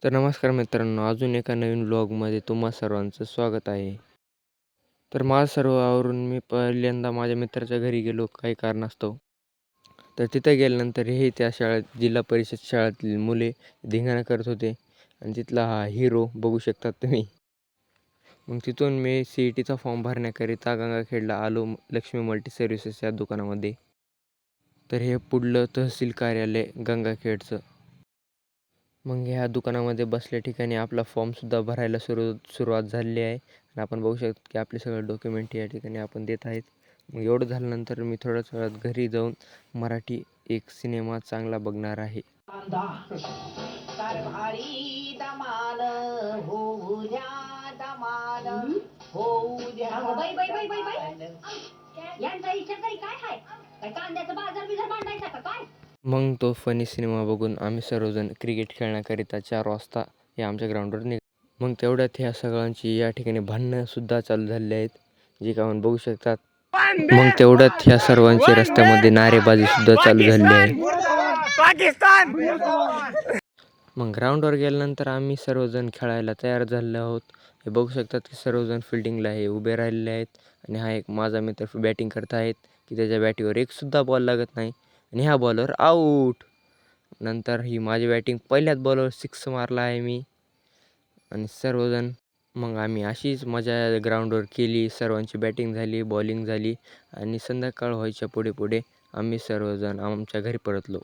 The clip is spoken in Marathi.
तर नमस्कार मित्रांनो, अजून एका नवीन व्लॉगमध्ये तुम्हा सर्वांचं स्वागत आहे. तर माझं सर्व आवरून मी पहिल्यांदा माझ्या मित्राच्या घरी गेलो काही कारणास्तव. तर तिथं गेल्यानंतर हे त्या शाळेत जिल्हा परिषद शाळेतील मुले धिंगाणा करत होते आणि तिथला हा हिरो बघू शकतात तुम्ही. मग तिथून मी CETचा फॉर्म भरण्याकरिता गंगाखेडला आलो लक्ष्मी मल्टी सर्व्हिसेस या दुकानामध्ये. तर हे पुढलं तहसील कार्यालय गंगाखेडचं. मग ह्या दुकानामध्ये बसल्या ठिकाणी आपला फॉर्मसुद्धा भरायला सुरुवात झालेली आहे आणि आपण बघू शकतो की आपले सगळे डॉक्युमेंट या ठिकाणी आपण देत आहेत. मग एवढं झाल्यानंतर मी थोड्याच वेळात घरी जाऊन मराठी एक सिनेमा चांगला बघणार आहे. कारभारी दमान होऊ द्या दमान होऊ द्या. बाई बाई बाई बाई बाई यांचा विचार तरी काय आहे? काय कांद्याचा बाजार बिजार मांडायचा का काय? मग तो फनी सिनेमा बघून आम्ही सर्वजण क्रिकेट खेळण्याकरिता 4 वाजता हे आमच्या ग्राउंडवर मग तेवढ्यात ह्या सगळ्यांची या ठिकाणी भांडणंसुद्धा चालू झालेली आहेत, जे का आपण बघू शकतात. मग तेवढ्यात ह्या सर्वांची रस्त्यामध्ये नारेबाजीसुद्धा चालू झालेली आहे. मग ग्राउंडवर गेल्यानंतर आम्ही सर्वजण खेळायला तयार झालेलो आहोत. हे बघू शकतात की सर्वजण फिल्डिंगला हे उभे राहिलेले आहेत आणि हा एक माझा मित्र बॅटिंग करत आहेत की त्याच्या बॅटीवर एकसुद्धा बॉल लागत नाही आणि ह्या बॉलवर आऊट. नंतर ही माझी बॅटिंग पहिल्याच बॉलवर 6 मारला आहे मी आणि सर्वजण मग आम्ही अशीच मजा ग्राउंडवर केली. सर्वांची बॅटिंग झाली, बॉलिंग झाली आणि संध्याकाळ व्हायच्या पुढे पुढे आम्ही सर्वजण आमच्या घरी परतलो.